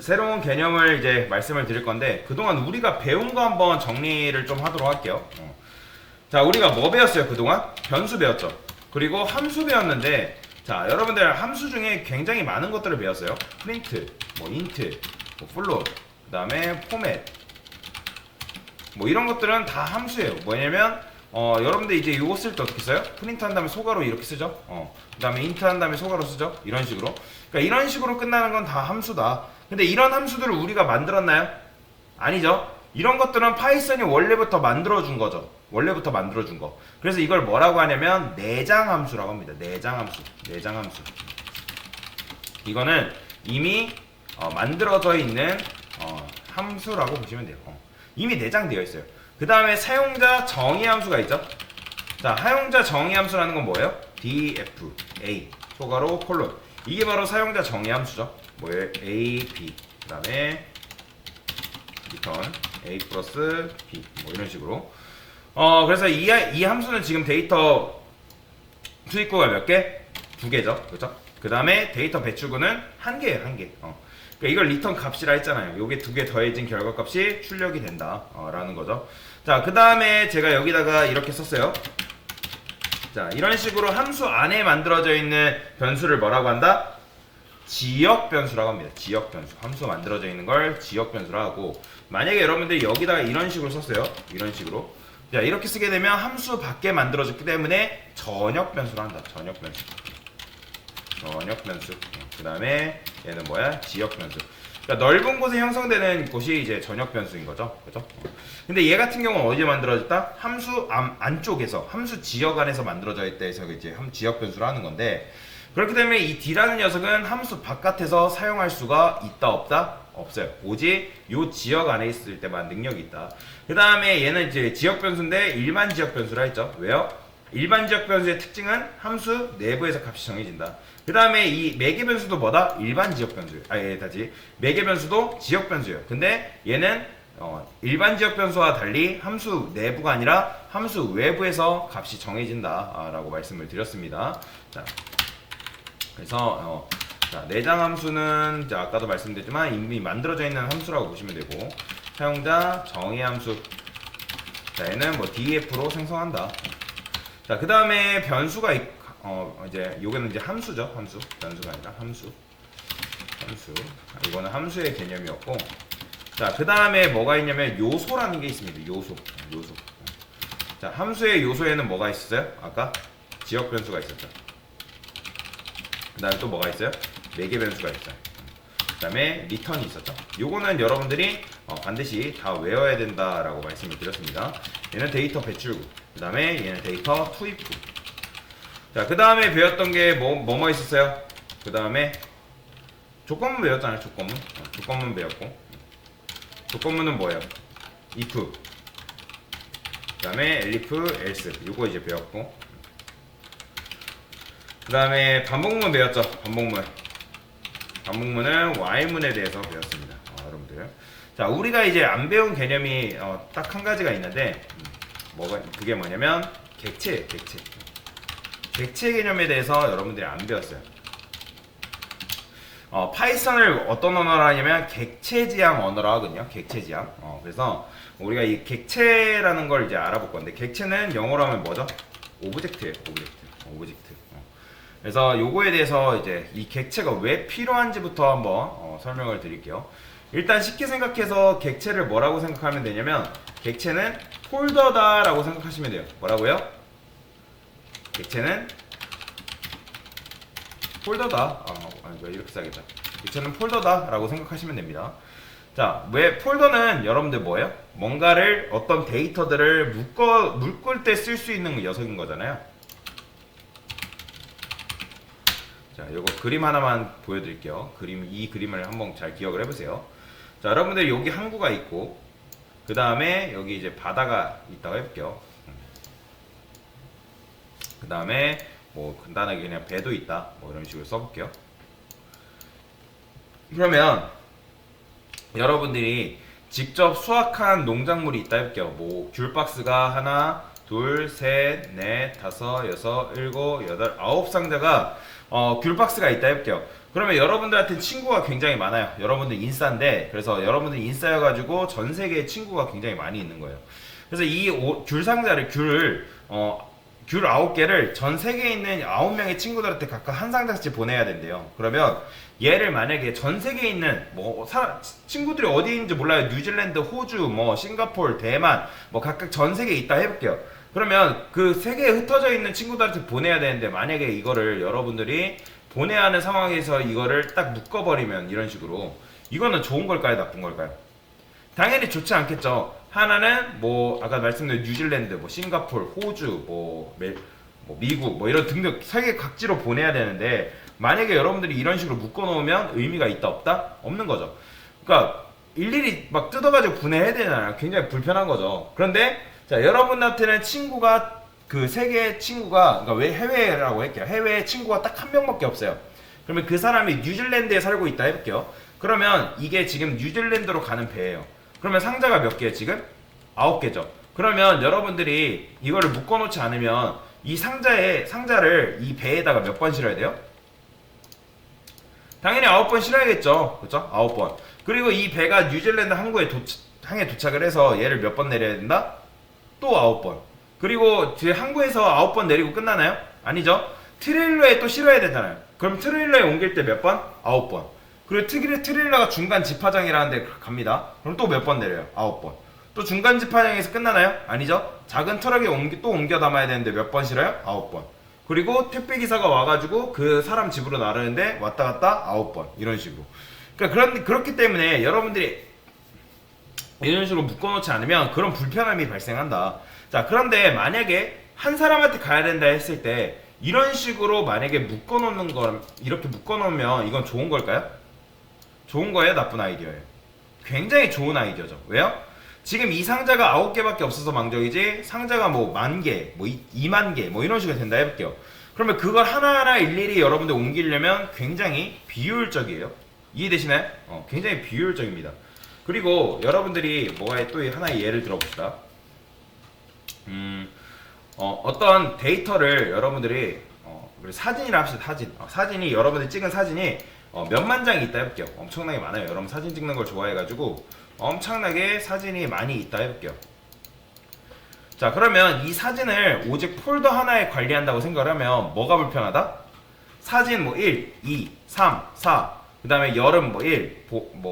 새로운 개념을 이제 말씀을 드릴 건데 그동안 우리가 배운 거 한번 정리를 좀 하도록 할게요. 자, 우리가 뭐 배웠어요? 그동안 변수 배웠죠. 그리고 함수 배웠는데, 자, 여러분들 함수 중에 굉장히 많은 것들을 배웠어요. 프린트, 뭐 인트, 뭐 플롯, 그 다음에 포맷, 뭐 이런 것들은 다 함수예요. 뭐냐면 여러분들 이제 이거 쓸 때 어떻게 써요? 프린트 한 다음에 소괄호 이렇게 쓰죠. 그 다음에 인트 한 다음에 소괄호 쓰죠. 이런 식으로. 그러니까 이런 식으로 끝나는 건 다 함수다. 근데 이런 함수들을 우리가 만들었나요? 아니죠. 이런 것들은 파이썬이 원래부터 만들어준 거죠. 원래부터 만들어준 거. 그래서 이걸 뭐라고 하냐면 내장 함수라고 합니다. 내장 함수. 내장 함수. 이거는 이미 만들어져 있는 함수라고 보시면 돼요. 이미 내장되어 있어요. 그 다음에 사용자 정의 함수가 있죠. 자, 사용자 정의 함수라는 건 뭐예요? df a 소괄호 콜론. 이게 바로 사용자 정의 함수죠. 뭐예요? a b 그 다음에 리턴 a 플러스 b 뭐 이런 식으로. 그래서 이 함수는 지금 데이터 투입구가 몇 개? 두 개죠. 그렇죠? 그 다음에 데이터 배출구는 한 개예요. 한 개. 그러니까 이걸 리턴 값이라 했잖아요. 요게 두 개 더해진 결과값이 출력이 된다 라는 거죠. 자, 그 다음에 제가 여기다가 이렇게 썼어요. 자, 이런 식으로 함수 안에 만들어져 있는 변수를 뭐라고 한다? 지역 변수라고 합니다. 지역 변수. 함수 만들어져 있는 걸 지역 변수라고 하고, 만약에 여러분들이 여기다가 이런 식으로 썼어요. 이런 식으로. 자, 이렇게 쓰게 되면 함수 밖에 만들어졌기 때문에 전역 변수로 한다. 전역 변수. 전역 변수. 그 다음에 얘는 뭐야? 지역 변수. 그러니까 넓은 곳에 형성되는 곳이 이제 전역 변수인 거죠. 그죠? 근데 얘 같은 경우는 어디에 만들어졌다? 함수 안쪽에서, 함수 지역 안에서 만들어져 있다 해서 이제 지역 변수를 하는 건데, 그렇기 때문에 이 D라는 녀석은 함수 바깥에서 사용할 수가 있다 없다? 없어요. 오직 요 지역 안에 있을 때만 능력이 있다. 그 다음에 얘는 이제 지역 변수인데 일반 지역 변수라 했죠. 왜요? 일반 지역 변수의 특징은 함수 내부에서 값이 정해진다. 그 다음에 이 매개 변수도 뭐다? 일반 지역 변수예요. 다시 매개 변수도 지역 변수예요. 근데 얘는 일반 지역 변수와 달리 함수 내부가 아니라 함수 외부에서 값이 정해진다 라고 말씀을 드렸습니다. 자, 그래서 자, 내장 함수는 자, 아까도 말씀드렸지만 이미 만들어져 있는 함수라고 보시면 되고, 사용자 정의 함수, 자, 얘는 뭐 df로 생성한다. 자, 그 다음에 변수가 이제 요거는 이제 함수죠. 함수. 변수가 아니라 함수. 함수. 이거는 함수의 개념이었고, 자, 그 다음에 뭐가 있냐면 요소라는 게 있습니다. 요소. 요소. 자, 함수의 요소에는 뭐가 있었어요? 아까 지역 변수가 있었죠. 그 다음에 또 뭐가 있어요? 매개 변수가 있어요. 그 다음에 리턴이 있었죠. 요거는 여러분들이 반드시 다 외워야 된다라고 말씀을 드렸습니다. 얘는 데이터 배출구. 그 다음에 얘는 데이터 투입구. 자, 그 다음에 배웠던 게 뭐 있었어요? 그 다음에 조건문 배웠잖아요. 조건문. 조건문 배웠고, 조건문은 뭐예요? if. 그 다음에 elif, else. 요거 이제 배웠고, 그 다음에 반복문 배웠죠. 반복문. 반복문은 while문에 대해서 배웠습니다. 여러분들. 자, 우리가 이제 안 배운 개념이 딱 한 가지가 있는데, 그게 뭐냐면 객체, 객체. 객체 개념에 대해서 여러분들이 안 배웠어요. 파이썬을 어떤 언어로 하냐면 객체지향 언어로 하거든요. 객체지향. 그래서 우리가 이 객체라는 걸 이제 알아볼 건데, 객체는 영어로 하면 뭐죠? 오브젝트예요. 오브젝트. 그래서 요거에 대해서 이제 이 객체가 왜 필요한지부터 한번 설명을 드릴게요. 일단 쉽게 생각해서 객체를 뭐라고 생각하면 되냐면, 객체는 폴더다 라고 생각하시면 돼요. 뭐라고요? 객체는 폴더다. 이렇게 써야겠다. 객체는 폴더다 라고 생각하시면 됩니다. 자, 왜 폴더는 여러분들 뭐예요? 뭔가를, 어떤 데이터들을 묶을 때 쓸 수 있는 녀석인 거잖아요. 자, 요거 그림 하나만 보여드릴게요. 이 그림을 한번 잘 기억을 해보세요. 자, 여러분들 여기 항구가 있고, 그 다음에 여기 이제 바다가 있다고 해볼게요. 그 다음에 뭐 간단하게 그냥 배도 있다. 뭐 이런 식으로 써볼게요. 그러면 여러분들이 직접 수확한 농작물이 있다 해볼게요. 뭐 귤박스가 하나, 둘, 셋, 넷, 다섯, 여섯, 일곱, 여덟, 아홉 상자가 귤박스가 있다 해볼게요. 그러면 여러분들한테 친구가 굉장히 많아요. 여러분들 인싸인데, 그래서 여러분들 인싸여가지고 전 세계에 친구가 굉장히 많이 있는 거예요. 그래서 이 귤 상자를 귤 9개를 전 세계에 있는 9명의 친구들한테 각각 한 상자씩 보내야 된대요. 그러면 얘를 만약에 전 세계에 있는 친구들이 어디에 있는지 몰라요. 뉴질랜드, 호주, 뭐 싱가포르, 대만 뭐 각각 전 세계에 있다 해볼게요. 그러면 그 세계에 흩어져 있는 친구들한테 보내야 되는데, 만약에 이거를 여러분들이 보내야 하는 상황에서 이거를 딱 묶어버리면 이런 식으로, 이거는 좋은 걸까요, 나쁜 걸까요? 당연히 좋지 않겠죠. 하나는 뭐 아까 말씀드린 뉴질랜드, 뭐 싱가포르, 호주, 뭐 미국, 뭐 이런 등등 세계 각지로 보내야 되는데, 만약에 여러분들이 이런 식으로 묶어놓으면 의미가 있다 없다? 없는 거죠. 그러니까 일일이 막 뜯어가지고 분해해야 되잖아요. 굉장히 불편한 거죠. 그런데 자, 여러분한테는 친구가 그 세계 친구가, 그러니까 왜 해외라고 할게요. 해외에 친구가 딱 한 명밖에 없어요. 그러면 그 사람이 뉴질랜드에 살고 있다 해볼게요. 그러면 이게 지금 뉴질랜드로 가는 배예요. 그러면 상자가 몇 개예요 지금? 9개죠. 그러면 여러분들이 이거를 묶어놓지 않으면 이 상자를 이 배에다가 몇 번 실어야 돼요? 당연히 9번 실어야겠죠. 그렇죠? 9번. 그리고 이 배가 뉴질랜드 항에 도착을 해서 얘를 몇 번 내려야 된다? 또 9번. 그리고 뒤에 항구에서 9번 내리고 끝나나요? 아니죠. 트레일러에 또 실어야 되잖아요. 그럼 트레일러에 옮길 때 몇 번? 9번. 그리고 트레일러가 중간 집화장이라는 데 갑니다. 그럼 또 몇 번 내려요? 9번. 또 중간 집화장에서 끝나나요? 아니죠. 작은 트럭에 또 옮겨 담아야 되는데 몇 번 실어요? 9번. 그리고 택배기사가 와가지고 그 사람 집으로 나르는데 왔다 갔다 9번. 이런 식으로. 그러니까 그렇기 때문에 여러분들이 이런 식으로 묶어놓지 않으면 그런 불편함이 발생한다. 자, 그런데 만약에 한 사람한테 가야 된다 했을 때 이런 식으로 만약에 묶어놓는 거, 이렇게 묶어놓으면 이건 좋은 걸까요? 좋은 거예요? 나쁜 아이디어예요? 굉장히 좋은 아이디어죠. 왜요? 지금 이 상자가 9개밖에 없어서 망정이지, 상자가 뭐 10,000개, 뭐 20,000개, 뭐 이런 식으로 된다 해볼게요. 그러면 그걸 하나하나 일일이 여러분들 옮기려면 굉장히 비효율적이에요. 이해되시나요? 굉장히 비효율적입니다. 그리고 여러분들이 또 하나의 예를 들어봅시다. 어떤 데이터를 여러분들이 사진이라 합시다. 사진이 여러분들이 찍은 사진이 몇만 장이 있다 해볼게요. 엄청나게 많아요. 여러분 사진 찍는 걸 좋아해가지고 엄청나게 사진이 많이 있다 해볼게요. 자, 그러면 이 사진을 오직 폴더 하나에 관리한다고 생각을 하면 뭐가 불편하다? 사진 뭐 1, 2, 3, 4, 그 다음에 여름 뭐 1,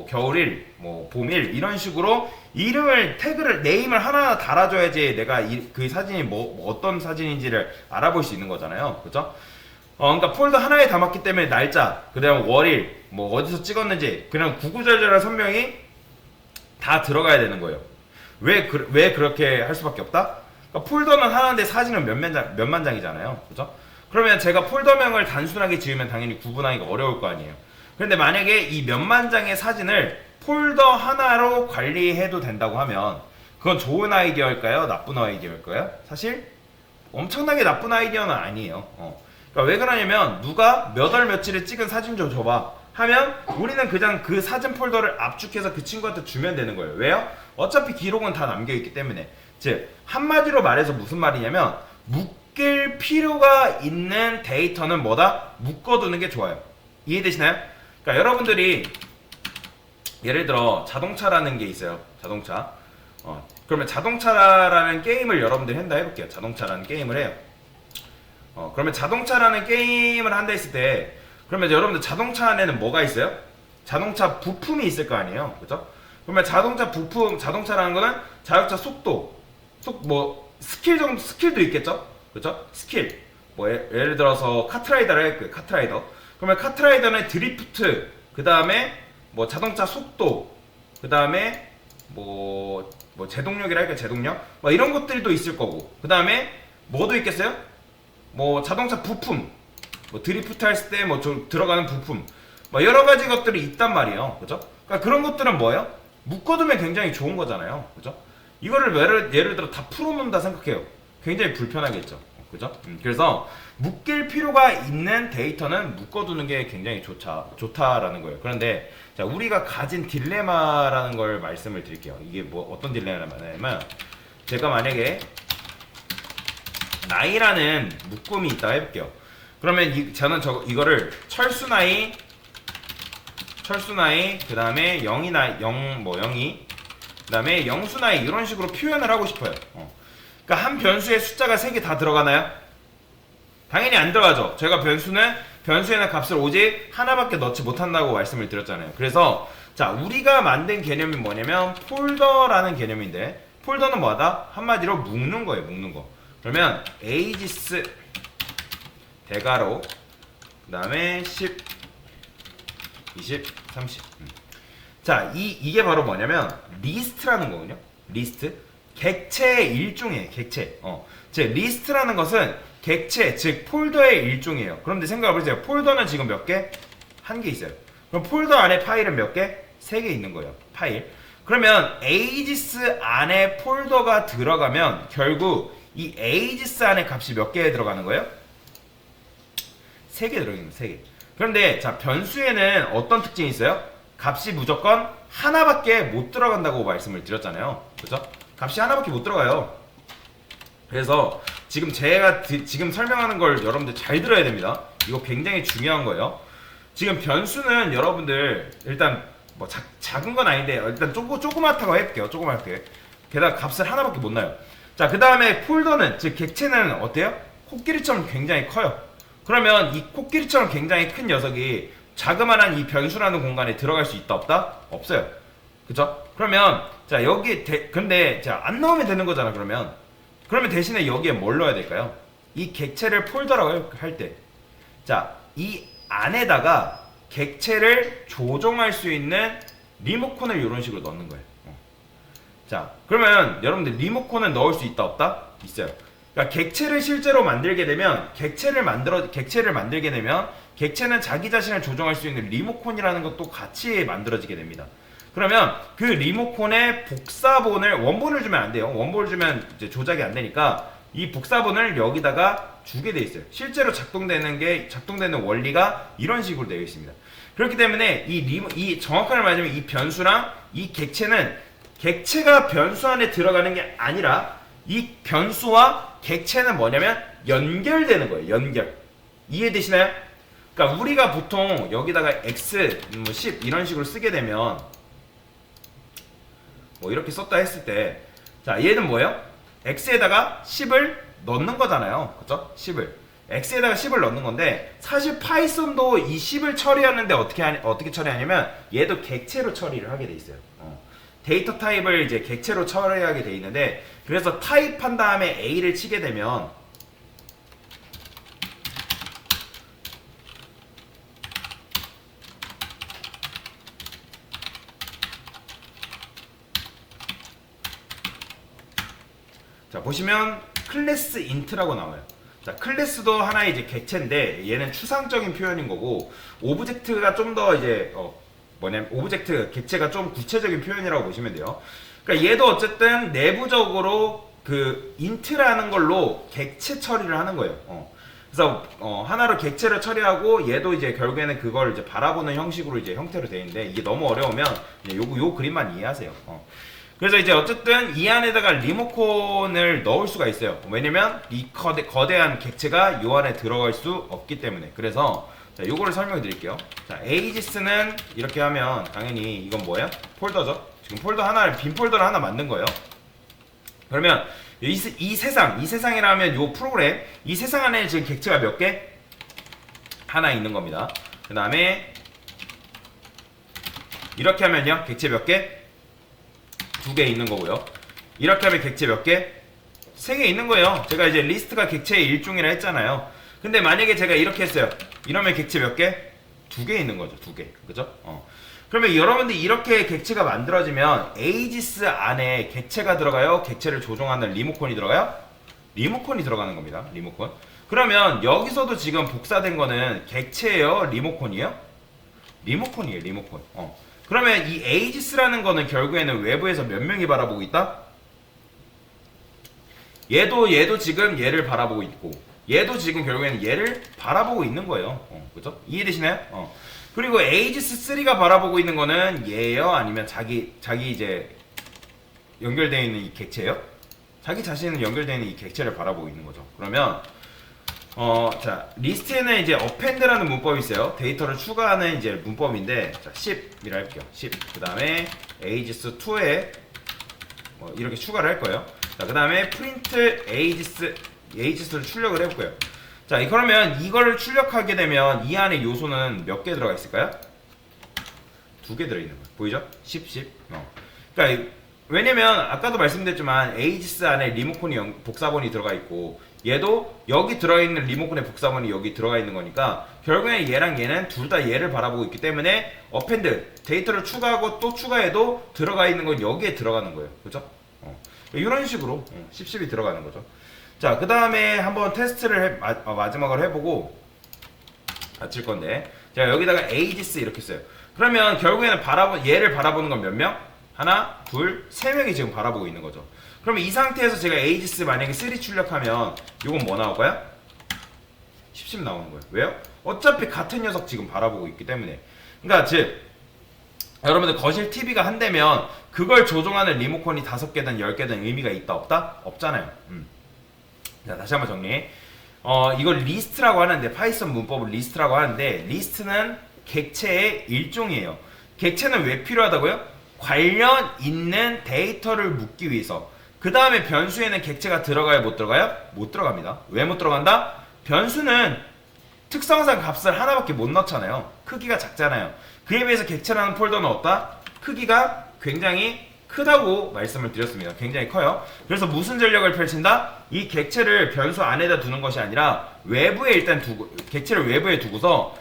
겨울 1, 봄 1 이런 식으로 이름을, 태그를, 네임을 하나하나 달아줘야지 내가 그 사진이 어떤 사진인지를 알아볼 수 있는 거잖아요. 그죠? 그러니까 폴더 하나에 담았기 때문에 날짜, 그 다음에 월일, 어디서 찍었는지 그냥 구구절절한 설명이 다 들어가야 되는 거예요. 왜 그렇게 할 수밖에 없다? 그러니까 폴더는 하나인데 사진은 몇만 장이잖아요. 그죠? 그러면 제가 폴더명을 단순하게 지으면 당연히 구분하기가 어려울 거 아니에요. 그런데 만약에 이 몇만 장의 사진을 폴더 하나로 관리해도 된다고 하면 그건 좋은 아이디어일까요? 나쁜 아이디어일까요? 사실 엄청나게 나쁜 아이디어는 아니에요. 그러니까 왜 그러냐면 누가 몇 월 며칠에 찍은 사진 좀 줘봐 하면 우리는 그냥 그 사진 폴더를 압축해서 그 친구한테 주면 되는 거예요. 왜요? 어차피 기록은 다 남겨있기 때문에. 즉 한마디로 말해서 무슨 말이냐면 묶일 필요가 있는 데이터는 뭐다? 묶어두는 게 좋아요. 이해되시나요? 그러니까 여러분들이 예를 들어 자동차라는 게 있어요. 자동차. 그러면 자동차라는 게임을 여러분들이 한다 해볼게요. 자동차라는 게임을 해요. 그러면 자동차라는 게임을 한다 했을 때, 그러면 여러분들 자동차 안에는 뭐가 있어요? 자동차 부품이 있을 거 아니에요. 그죠? 그러면 자동차 부품, 자동차라는 거는 자동차 속도, 스킬도 있겠죠? 그죠? 스킬. 예를 들어서 카트라이더를 할게요. 카트라이더. 그러면 카트라이더는 드리프트, 그 다음에 자동차 속도, 그 다음에 제동력이라 할까요? 제동력? 이런 것들도 있을 거고, 그 다음에 뭐도 있겠어요? 자동차 부품, 드리프트 했을 때 들어가는 부품, 여러 가지 것들이 있단 말이에요. 그죠? 그러니까 그런 것들은 뭐예요? 묶어두면 굉장히 좋은 거잖아요. 그죠? 이거를 예를 들어 다 풀어놓는다 생각해요. 굉장히 불편하겠죠. 그죠? 그래서 묶일 필요가 있는 데이터는 묶어두는 게 굉장히 좋다라는 거예요. 그런데 자, 우리가 가진 딜레마라는 걸 말씀을 드릴게요. 이게 어떤 딜레마냐면, 제가 만약에 나이라는 묶음이 있다 해볼게요. 그러면 저는 이거를 철수나이, 그 다음에 0이나 0이, 그 다음에 영수나이 이런 식으로 표현을 하고 싶어요. 그러니까 한 변수에 숫자가 3개 다 들어가나요? 당연히 안 들어가죠. 제가 변수에는 값을 오직 하나밖에 넣지 못한다고 말씀을 드렸잖아요. 그래서 자, 우리가 만든 개념이 뭐냐면 폴더라는 개념인데, 폴더는 뭐하다? 한마디로 묶는 거예요. 묶는 거. 그러면 에이지스 대괄호 그 다음에 10 20 30 자, 이게 바로 뭐냐면 리스트라는 거거든요. 리스트, 객체의 일종이에요. 객체. 제 리스트라는 것은 객체, 즉 폴더의 일종이에요. 그런데 생각해 보세요. 폴더는 지금 몇 개? 한 개 있어요. 그럼 폴더 안에 파일은 몇 개? 3개 있는 거예요. 파일. 그러면 에이지스 안에 폴더가 들어가면 결국 이 에이지스 안에 값이 몇 개에 들어가는 거예요? 3개 들어가는 거예요. 3개. 그런데 자, 변수에는 어떤 특징이 있어요? 값이 무조건 하나밖에 못 들어간다고 말씀을 드렸잖아요. 그죠? 값이 하나밖에 못 들어가요. 그래서 지금 제가 지금 설명하는 걸 여러분들 잘 들어야 됩니다. 이거 굉장히 중요한 거예요. 지금 변수는 여러분들 일단 뭐 작은 건 아닌데 일단 조그맣다고 해볼게요. 조그맣게. 게다가 값을 하나밖에 못 나요. 자, 그 다음에 폴더는, 즉 객체는 어때요? 코끼리처럼 굉장히 커요. 그러면 이 코끼리처럼 굉장히 큰 녀석이 자그마한 이 변수라는 공간에 들어갈 수 있다 없다? 없어요. 그죠? 그러면 자, 여기 근데 자, 안 넣으면 되는 거잖아. 그러면 대신에 여기에 뭘 넣어야 될까요? 이 객체를 폴더라고 할 때, 자, 이 안에다가 객체를 조정할 수 있는 리모컨을 이런 식으로 넣는 거예요. 자, 그러면 여러분들 리모컨을 넣을 수 있다 없다? 있어요. 그러니까 객체를 실제로 만들게 되면 객체는 자기 자신을 조정할 수 있는 리모컨이라는 것도 같이 만들어지게 됩니다. 그러면 그 리모컨의 복사본을, 원본을 주면 안 돼요. 원본을 주면 이제 조작이 안 되니까 이 복사본을 여기다가 주게 돼 있어요. 실제로 작동되는 원리가 이런 식으로 되어 있습니다. 그렇기 때문에 이 정확하게 말하자면 이 변수랑 이 객체가 변수 안에 들어가는 게 아니라 이 변수와 객체는 뭐냐면 연결되는 거예요. 연결. 이해되시나요? 그러니까 우리가 보통 여기다가 x, 10 이런 식으로 쓰게 되면 뭐 이렇게 썼다 했을 때, 자, 얘는 뭐예요? x에다가 10을 넣는 거잖아요. 그죠? 10을. x에다가 10을 넣는 건데, 사실 파이썬도 이 10을 처리하는데 어떻게 처리하냐면 얘도 객체로 처리를 하게 돼 있어요. 데이터 타입을 이제 객체로 처리하게 돼 있는데, 그래서 타입한 다음에 a를 치게 되면 자, 보시면 클래스 인트라고 나와요. 자, 클래스도 하나의 이제 객체인데 얘는 추상적인 표현인 거고, 오브젝트가 좀 더 이제 오브젝트 객체가 좀 구체적인 표현이라고 보시면 돼요. 그러니까 얘도 어쨌든 내부적으로 그 인트라는 걸로 객체 처리를 하는 거예요. 그래서 하나로 객체를 처리하고 얘도 이제 결국에는 그걸 이제 바라보는 형식으로 이제 형태로 되어 있는데, 이게 너무 어려우면 요 그림만 이해하세요. 그래서 이제 어쨌든 이 안에다가 리모컨을 넣을 수가 있어요. 왜냐면 이 거대한 객체가 요 안에 들어갈 수 없기 때문에. 그래서 자, 요거를 설명해 드릴게요. 자, 에이지스는 이렇게 하면 당연히 이건 뭐예요? 폴더죠. 지금 빈 폴더를 하나 만든 거예요. 그러면 이 세상이라면 요 프로그램, 이 세상 안에 지금 객체가 몇 개? 하나 있는 겁니다. 그 다음에 이렇게 하면요, 객체 몇 개? 2개 있는 거고요. 이렇게 하면 객체 몇 개? 3개 있는 거예요. 제가 이제 리스트가 객체의 일종이라 했잖아요. 근데 만약에 제가 이렇게 했어요. 이러면 객체 몇 개? 2개 있는 거죠. 2개. 그죠? 그러면 여러분들 이렇게 객체가 만들어지면 에이지스 안에 객체가 들어가요? 객체를 조종하는 리모컨이 들어가요? 리모컨이 들어가는 겁니다. 리모컨. 그러면 여기서도 지금 복사된 거는 객체예요? 리모컨이에요? 리모컨이에요. 리모컨. 그러면 이 에이지스라는 거는 결국에는 외부에서 몇 명이 바라보고 있다? 얘도 지금 얘를 바라보고 있고, 얘도 지금 결국에는 얘를 바라보고 있는 거예요. 그죠? 이해되시나요? 그리고 에이지스 3가 바라보고 있는 거는 얘예요? 아니면 자기 이제 연결되어 있는 이 객체예요? 자기 자신은 연결되어 있는 이 객체를 바라보고 있는 거죠. 그러면 자, 리스트에는 이제 append라는 문법이 있어요. 데이터를 추가하는 이제 문법인데, 자, 10이라 할게요. 10. 그 다음에 ages2에 이렇게 추가를 할 거예요. 자, 그 다음에 print ages를 출력을 해볼 거예요. 자, 그러면 이거를 출력하게 되면 이 안에 요소는 몇 개 들어가 있을까요? 2개 들어있는 거예요. 보이죠? 10. 그러니까 왜냐면 아까도 말씀드렸지만 ages 안에 리모컨이 복사본이 들어가 있고 얘도 여기 들어있는 리모컨의 복사본이 여기 들어가 있는 거니까 결국엔 얘랑 얘는 둘 다 얘를 바라보고 있기 때문에 append 데이터를 추가하고 또 추가해도 들어가 있는 건 여기에 들어가는 거예요. 그죠? 이런 식으로 10이 들어가는 거죠. 자, 그 다음에 한번 테스트를 마지막으로 해보고 마칠 건데, 제가 여기다가 ages 이렇게 써요. 그러면 결국에는 얘를 바라보는 건 몇 명? 하나, 둘, 세 명이 지금 바라보고 있는 거죠. 그러면 이 상태에서 제가 ages 만약에 3 출력하면 이건 뭐 나올 거야? 10 나오는 거예요. 왜요? 어차피 같은 녀석 지금 바라보고 있기 때문에. 그러니까 즉 여러분들 거실 TV가 한 대면 그걸 조종하는 리모컨이 5개든 10개든 의미가 있다 없다? 없잖아요. 자, 다시 한번 정리해. 이걸 리스트라고 하는데, 파이썬 문법을 리스트라고 하는데, 리스트는 객체의 일종이에요. 객체는 왜 필요하다고요? 관련 있는 데이터를 묻기 위해서. 그 다음에 변수에는 객체가 들어가요? 못 들어가요? 못 들어갑니다. 왜 못 들어간다? 변수는 특성상 값을 하나밖에 못 넣잖아요. 크기가 작잖아요. 그에 비해서 객체라는 폴더는 어따? 크기가 굉장히 크다고 말씀을 드렸습니다. 굉장히 커요. 그래서 무슨 전략을 펼친다? 이 객체를 변수 안에다 두는 것이 아니라 외부에 일단 객체를 외부에 두고서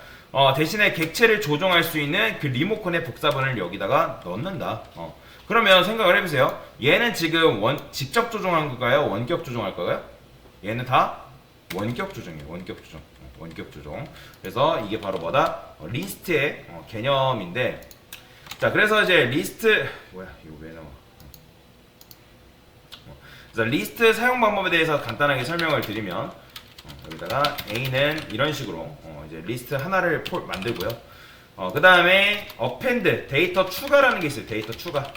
대신에 객체를 조종할 수 있는 그 리모컨의 복사본을 여기다가 넣는다. 그러면 생각을 해보세요. 얘는 지금 직접 조종한 걸까요? 원격 조종할 거예요? 얘는 다 원격 조종이에요. 원격 조종. 원격 조종. 그래서 이게 바로 뭐다? 리스트의 개념인데, 자, 그래서 이제 리스트 뭐야 이거 왜 나와? 그래서 리스트 사용 방법에 대해서 간단하게 설명을 드리면, 여기다가 A는 이런 식으로 이제 리스트 하나를 만들고요. 그 다음에 append 데이터 추가라는 게 있어요. 데이터 추가.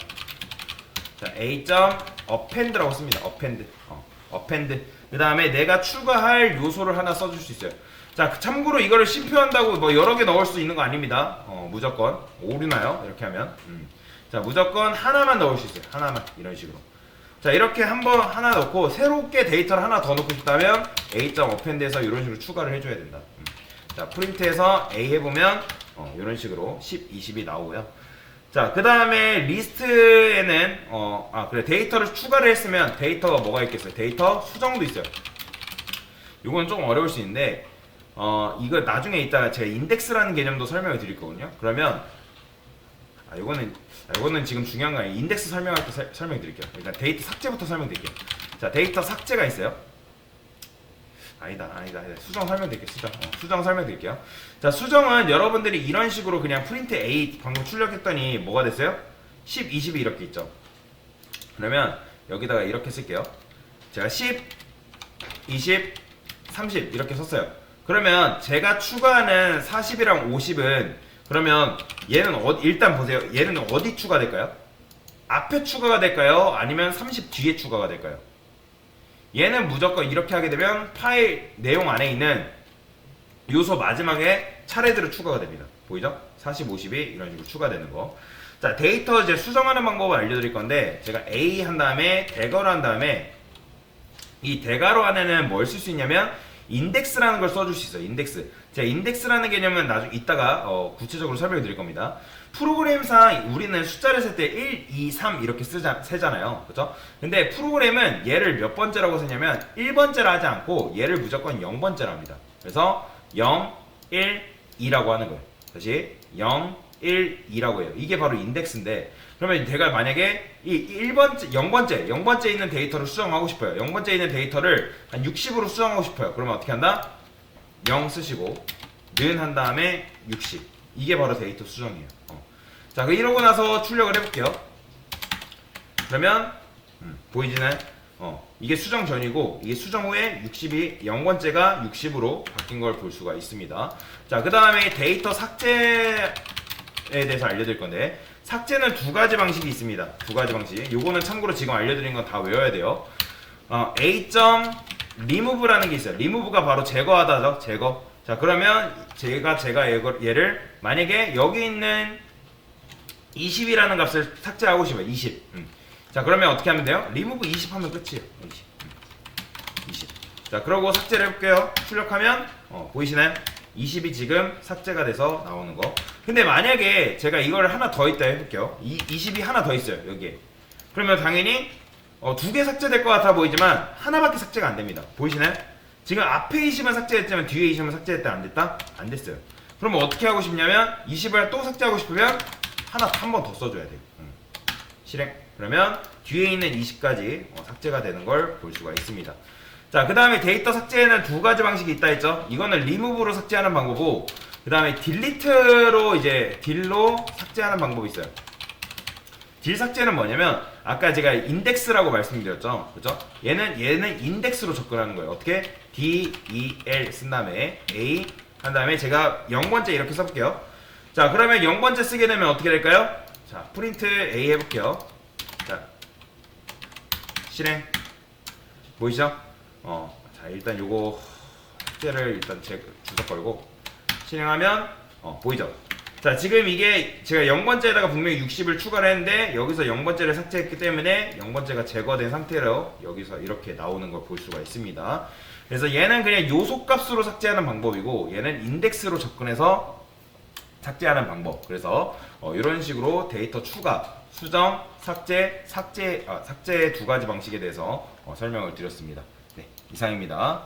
자, A.append라고 씁니다. append. 그 다음에 내가 추가할 요소를 하나 써줄 수 있어요. 자, 참고로 이거를 심표한다고 뭐 여러 개 넣을 수 있는 거 아닙니다. 무조건 오류나요? 이렇게 하면. 자, 무조건 하나만 넣을 수 있어요. 하나만 이런 식으로. 자, 이렇게 한번 하나 넣고 새롭게 데이터를 하나 더 넣고 싶다면 A.append에서 이런 식으로 추가를 해줘야 된다. 자, 프린트해서 A 해보면 이런 식으로 10, 20이 나오고요. 자, 그 다음에 리스트에는 그래, 데이터를 추가를 했으면 데이터가 뭐가 있겠어요? 데이터 수정도 있어요. 이건 조금 어려울 수 있는데 이거 나중에 이따가 제가 인덱스라는 개념도 설명을 드릴 거거든요. 그러면 이거는 지금 중요한 거 아니에요. 인덱스 설명할 때 설명 드릴게요. 일단 데이터 삭제부터 설명드릴게요. 자, 데이터 삭제가 있어요. 아니다. 수정 설명드릴게요. 수정 설명드릴게요. 자, 수정은 여러분들이 이런 식으로 그냥 프린트 A 방금 출력했더니 뭐가 됐어요? 10, 20이 이렇게 있죠. 그러면 여기다가 이렇게 쓸게요. 제가 10, 20, 30 이렇게 썼어요. 그러면 제가 추가하는 40이랑 50은 그러면 얘는 일단 보세요. 얘는 어디 추가될까요? 앞에 추가가 될까요? 아니면 30 뒤에 추가가 될까요? 얘는 무조건 이렇게 하게 되면 파일 내용 안에 있는 요소 마지막에 차례대로 추가가 됩니다. 보이죠? 40, 50이 이런 식으로 추가되는 거. 자, 데이터 이제 수정하는 방법을 알려드릴 건데, 제가 A 한 다음에 대괄호 한 다음에 이 대괄호 안에는 뭘 쓸 수 있냐면 인덱스라는 걸 써줄 수 있어요. 인덱스. 제가 인덱스라는 개념은 나중에 이따가 구체적으로 설명을 드릴 겁니다. 프로그램상 우리는 숫자를 쓸 때 1, 2, 3 이렇게 세잖아요. 그죠? 근데 프로그램은 얘를 몇 번째라고 쓰냐면 1번째라 하지 않고 얘를 무조건 0번째라 합니다. 그래서 0, 1, 2라고 하는 거예요. 다시 0, 1, 2라고 해요. 이게 바로 인덱스인데, 그러면 제가 만약에 이 1번째, 0번째 있는 데이터를 수정하고 싶어요. 0번째 있는 데이터를 한 60으로 수정하고 싶어요. 그러면 어떻게 한다? 0 쓰시고 는 한 다음에 60. 이게 바로 데이터 수정이에요. 자, 이러고 나서 출력을 해볼게요. 그러면 보이지나요? 이게 수정 전이고 이게 수정 후에 60이 0번째가 60으로 바뀐 걸 볼 수가 있습니다. 자, 그 다음에 데이터 삭제에 대해서 알려드릴 건데, 삭제는 두 가지 방식이 있습니다. 두 가지 방식. 요거는 참고로 지금 알려드린 건 다 외워야 돼요. a.remove라는 게 있어요. remove가 바로 제거하다죠. 제거. 자, 그러면 제가 얘를 만약에 여기 있는 20이라는 값을 삭제하고 싶어요. 20. 자, 그러면 어떻게 하면 돼요? remove 20 하면 끝이에요. 20. 20. 자, 그러고 삭제를 해볼게요. 출력하면 보이시나요? 20이 지금 삭제가 돼서 나오는 거. 근데 만약에 제가 이걸 하나 더 있다 해볼게요. 20이 하나 더 있어요. 여기에. 그러면 당연히 두 개 삭제될 것 같아 보이지만 하나밖에 삭제가 안 됩니다. 보이시나요? 지금 앞에 20은 삭제했지만 뒤에 20은 삭제했다 안 됐다? 안 됐어요. 그러면 어떻게 하고 싶냐면 20을 또 삭제하고 싶으면 하나 한 번 더 써줘야 돼요. 실행. 그러면 뒤에 있는 20까지 삭제가 되는 걸 볼 수가 있습니다. 자, 그 다음에 데이터 삭제에는 두 가지 방식이 있다 했죠. 이거는 remove로 삭제하는 방법이고, 그 다음에 delete로 이제 딜로 삭제하는 방법이 있어요. 딜 삭제는 뭐냐면 아까 제가 인덱스라고 말씀드렸죠. 그죠? 얘는 인덱스로 접근하는 거예요. 어떻게? del 쓴 다음에 a 한 다음에 제가 0번째 이렇게 써볼게요. 자, 그러면 0번째 쓰게 되면 어떻게 될까요? 자, 프린트 a 해볼게요. 자, 실행. 보이시죠? 자, 일단 요거 삭제를 일단 주석 걸고 실행하면 보이죠? 자, 지금 이게 제가 0번째에다가 분명히 60을 추가를 했는데 여기서 0번째를 삭제했기 때문에 0번째가 제거된 상태로 여기서 이렇게 나오는 걸 볼 수가 있습니다. 그래서 얘는 그냥 요소값으로 삭제하는 방법이고 얘는 인덱스로 접근해서 삭제하는 방법. 그래서 이런 식으로 데이터 추가, 수정, 삭제 두 가지 방식에 대해서 설명을 드렸습니다. 네, 이상입니다.